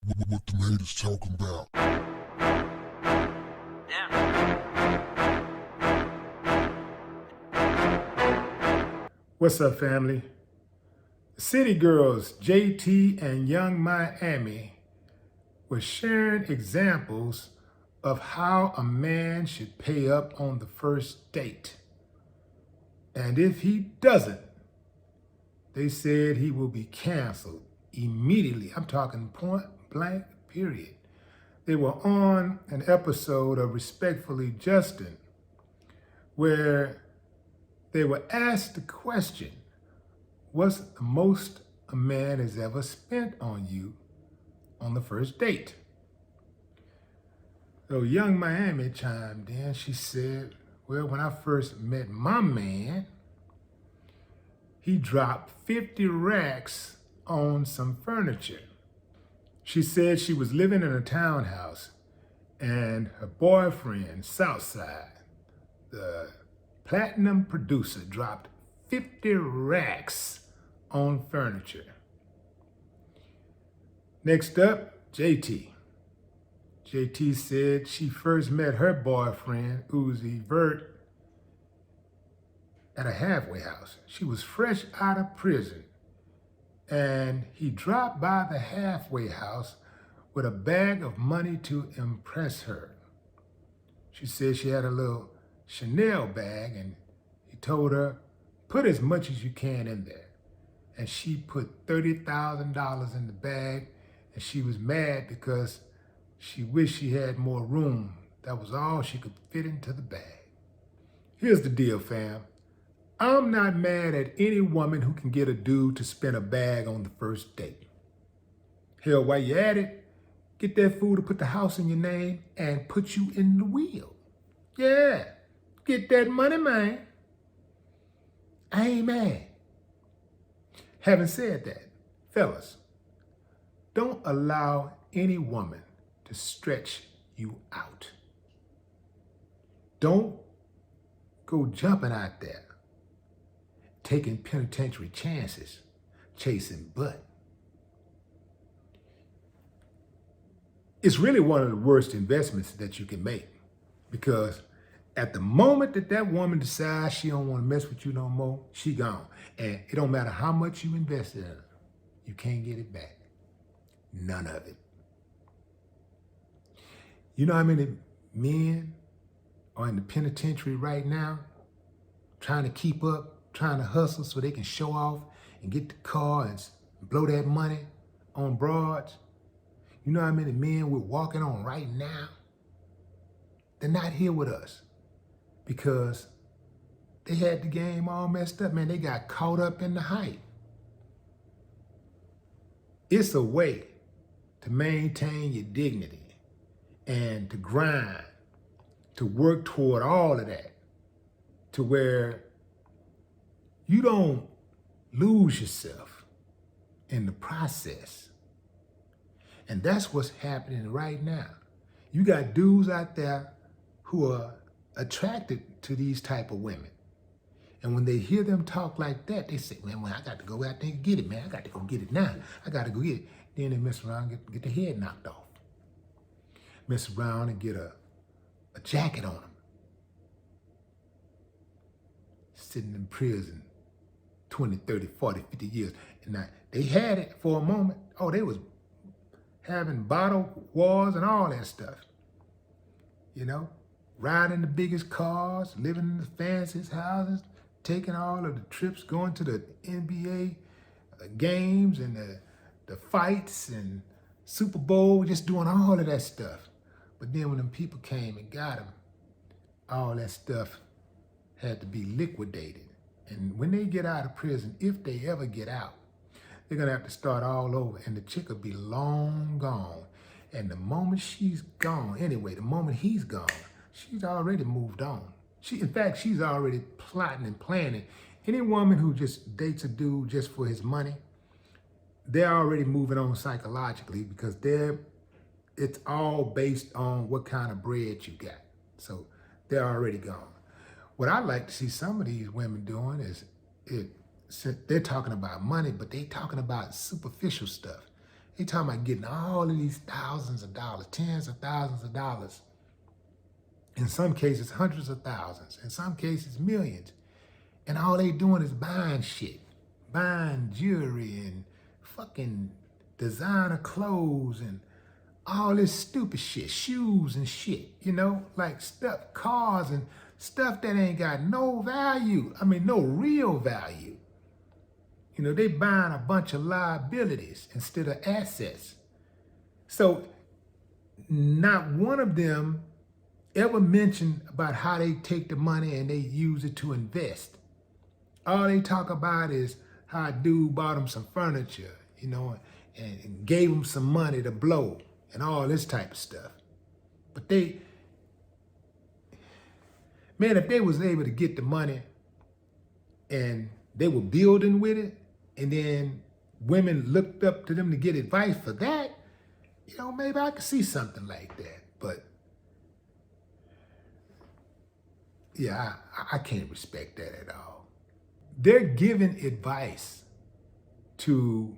What the haters talking about? What's up, family? City Girls JT and Young Miami were sharing examples of how a man should pay up on the first date. And if he doesn't, they said he will be canceled immediately. I'm talking point blank, period. They were on an episode of Respectfully Justin where they were asked the question, what's the most a man has ever spent on you on the first date? So Young Miami chimed in. She said, well, when I first met my man, he dropped 50 racks on some furniture. She said she was living in a townhouse and her boyfriend, Southside, the platinum producer, dropped 50 racks on furniture. Next up, JT. JT said she first met her boyfriend, Uzi Vert, at a halfway house. She was fresh out of prison, and he dropped by the halfway house with a bag of money to impress her. She said she had a little Chanel bag, and he told her, put as much as you can in there. And she put $30,000 in the bag, and she was mad because she wished she had more room. That was all she could fit into the bag. Here's the deal, fam. I'm not mad at any woman who can get a dude to spend a bag on the first date. Hell, while you're at it, get that fool to put the house in your name and put you in the wheel. Yeah, get that money, man. I ain't mad. Having said that, fellas, don't allow any woman to stretch you out. Don't go jumping out there, taking penitentiary chances, chasing butt. It's really one of the worst investments that you can make, because at the moment that that woman decides she don't want to mess with you no more, she gone. And it don't matter how much you invested in her, you can't get it back. None of it. You know how many men are in the penitentiary right now trying to keep up, trying to hustle so they can show off and get the car and blow that money on broads? You know how many men we're walking on right now? They're not here with us because they had the game all messed up, man. They got caught up in the hype. It's a way to maintain your dignity and to grind, to work toward all of that, to where you don't lose yourself in the process. And that's what's happening right now. You got dudes out there who are attracted to these type of women. And when they hear them talk like that, they say, man, well, I got to go out there and get it, man. I got to go get it now. I got to go get it. Then they mess around and get the head knocked off. Mess around and get a jacket on them. Sitting in prison 20, 30, 40, 50 years. And now, they had it for a moment. Oh, they was having bottle wars and all that stuff. You know, riding the biggest cars, living in the fanciest houses, taking all of the trips, going to the NBA games and the fights and Super Bowl, just doing all of that stuff. But then when them people came and got them, all that stuff had to be liquidated. And when they get out of prison, if they ever get out, they're gonna have to start all over, and the chick will be long gone. And the moment she's gone, anyway, the moment he's gone, she's already moved on. In fact, she's already plotting and planning. Any woman who just dates a dude just for his money, they're already moving on psychologically, because it's all based on what kind of bread you got. So they're already gone. What I like to see some of these women doing is they're talking about money, but they talking about superficial stuff. They talking about getting all of these thousands of dollars, tens of thousands of dollars. In some cases, hundreds of thousands. In some cases, millions. And all they doing is buying shit. Buying jewelry and fucking designer clothes and all this stupid shit. Shoes and shit, you know? Like stuff, cars and stuff that ain't got no value. I mean, no real value. You know, they buying a bunch of liabilities instead of assets. So not one of them ever mentioned about how they take the money and they use it to invest. All they talk about is how a dude bought them some furniture, you know, and gave them some money to blow and all this type of stuff. But they, man, if they was able to get the money and they were building with it, and then women looked up to them to get advice for that, you know, maybe I could see something like that. But yeah, I can't respect that at all. They're giving advice to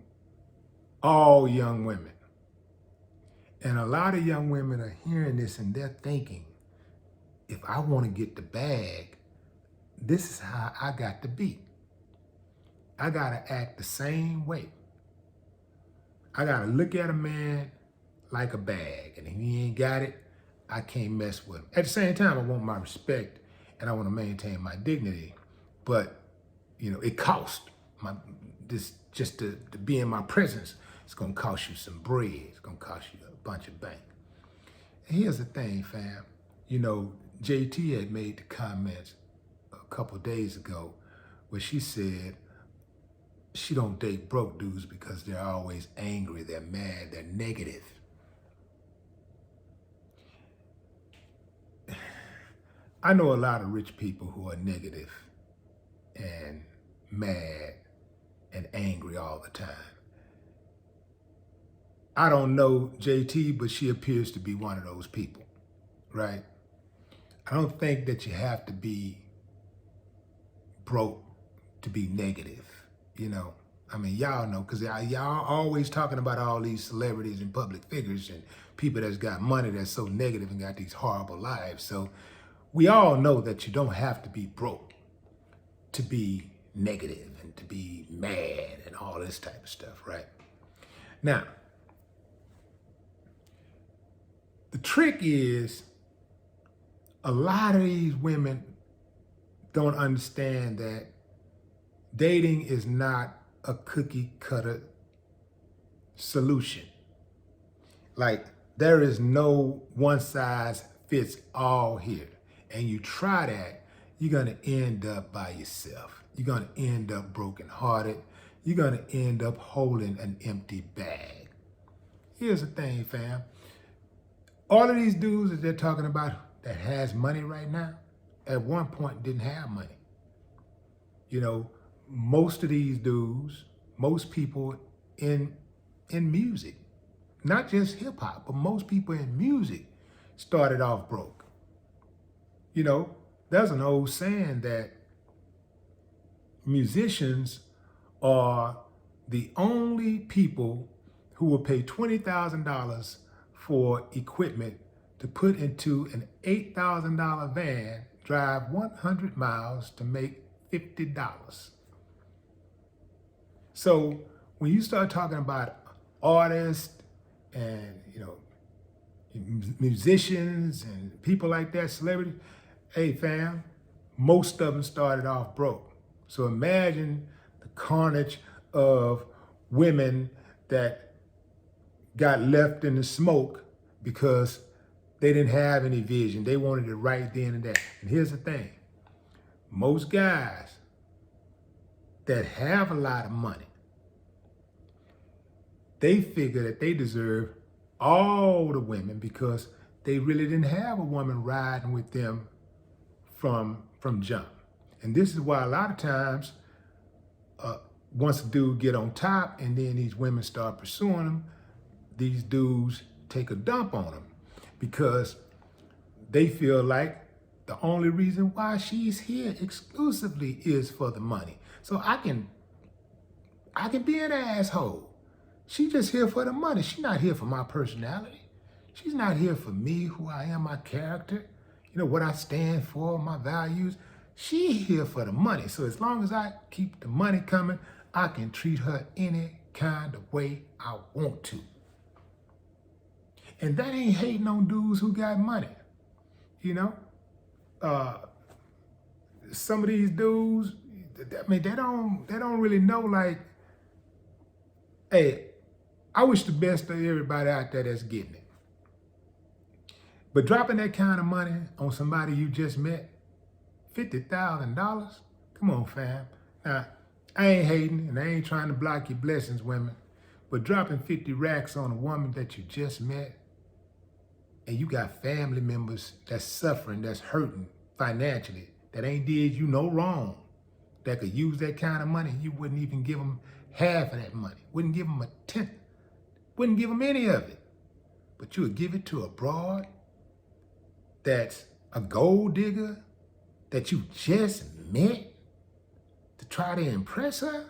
all young women. And a lot of young women are hearing this and they're thinking, if I want to get the bag, this is how I got to be. I got to act the same way. I got to look at a man like a bag. And if he ain't got it, I can't mess with him. At the same time, I want my respect and I want to maintain my dignity. But, you know, it costs. Just to be in my presence, it's going to cost you some bread. It's going to cost you a bunch of bank. And here's the thing, fam. You know, JT had made the comments a couple days ago where she said she don't date broke dudes because they're always angry, they're mad, they're negative. I know a lot of rich people who are negative and mad and angry all the time. I don't know JT, but she appears to be one of those people, right? I don't think that you have to be broke to be negative, you know? I mean, y'all know, because y'all always talking about all these celebrities and public figures and people that's got money that's so negative and got these horrible lives. So we all know that you don't have to be broke to be negative and to be mad and all this type of stuff, right? Now, the trick is a lot of these women don't understand that dating is not a cookie cutter solution. Like, there is no one size fits all here. And you try that, you're gonna end up by yourself. You're gonna end up brokenhearted. You're gonna end up holding an empty bag. Here's the thing, fam. All of these dudes that they're talking about that has money right now, at one point didn't have money. You know, most of these dudes, most people in music, not just hip hop, but most people in music started off broke. You know, there's an old saying that musicians are the only people who will pay $20,000 for equipment to put into an $8,000 van, drive 100 miles to make $50. So when you start talking about artists and, you know, musicians and people like that, celebrities, hey fam, most of them started off broke. So imagine the carnage of women that got left in the smoke because they didn't have any vision. They wanted it right then and there. And here's the thing. Most guys that have a lot of money, they figure that they deserve all the women because they really didn't have a woman riding with them from jump. And this is why a lot of times, once a dude get on top and then these women start pursuing him, these dudes take a dump on him because they feel like the only reason why she's here exclusively is for the money. So I can be an asshole She's just here for the money. She's not here for my personality. She's not here for me, who I am, my character, what I stand for, my values. She's here for the money. So as long as I keep the money coming, I can treat her any kind of way I want to. And that ain't hating on dudes who got money. Some of these dudes, they don't really know, like, hey, I wish the best of everybody out there that's getting it. But dropping that kind of money on somebody you just met, $50,000, come on, fam. Now, I ain't hating and I ain't trying to block your blessings, women, but dropping 50 racks on a woman that you just met, and you got family members that's suffering, that's hurting financially, that ain't did you no wrong, that could use that kind of money, you wouldn't even give them half of that money, wouldn't give them a tenth, wouldn't give them any of it, but you would give it to a broad that's a gold digger that you just met to try to impress her?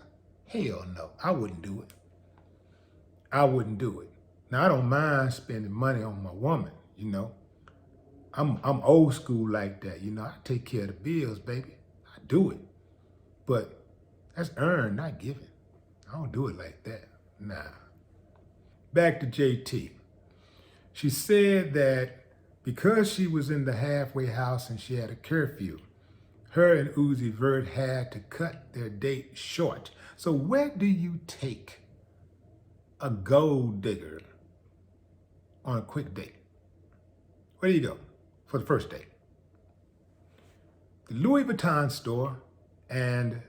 Hell no, I wouldn't do it. I wouldn't do it. Now, I don't mind spending money on my woman, I'm old school like that, I take care of the bills, baby. I do it. But that's earned, not given. I don't do it like that. Nah. Back to JT. She said that because she was in the halfway house and she had a curfew, her and Uzi Vert had to cut their date short. So where do you take a gold digger on a quick date? Where do you go for the first date? The Louis Vuitton store and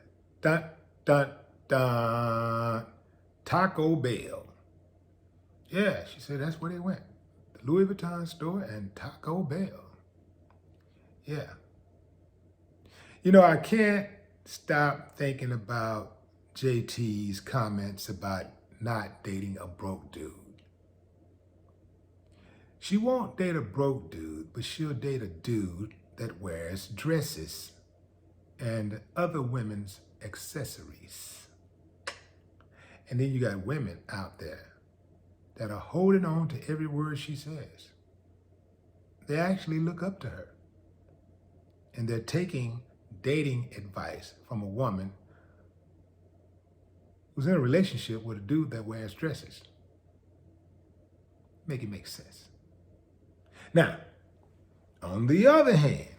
Taco Bell. Yeah, she said that's where they went. The Louis Vuitton store and Taco Bell. Yeah. I can't stop thinking about JT's comments about not dating a broke dude. She won't date a broke dude, but she'll date a dude that wears dresses and other women's accessories. And then you got women out there that are holding on to every word she says. They actually look up to her. And they're taking dating advice from a woman who's in a relationship with a dude that wears dresses. Make it make sense. Now, on the other hand,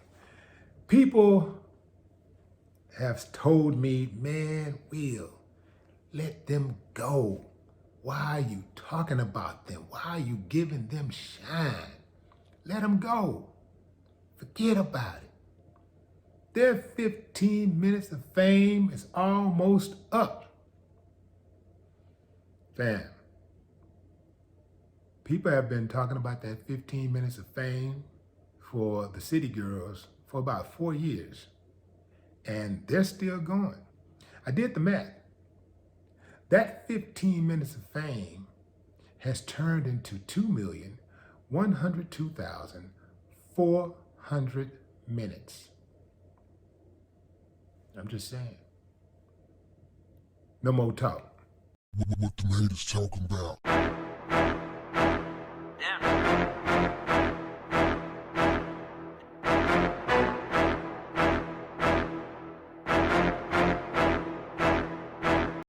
people have told me, man, Will, let them go. Why are you talking about them? Why are you giving them shine? Let them go. Forget about it. Their 15 minutes of fame is almost up. Fam, people have been talking about that 15 minutes of fame for the city girls for about 4 years, and they're still going. I did the math. That 15 minutes of fame has turned into 2,102,400 minutes. I'm just saying. No more talk. What the haters talking about?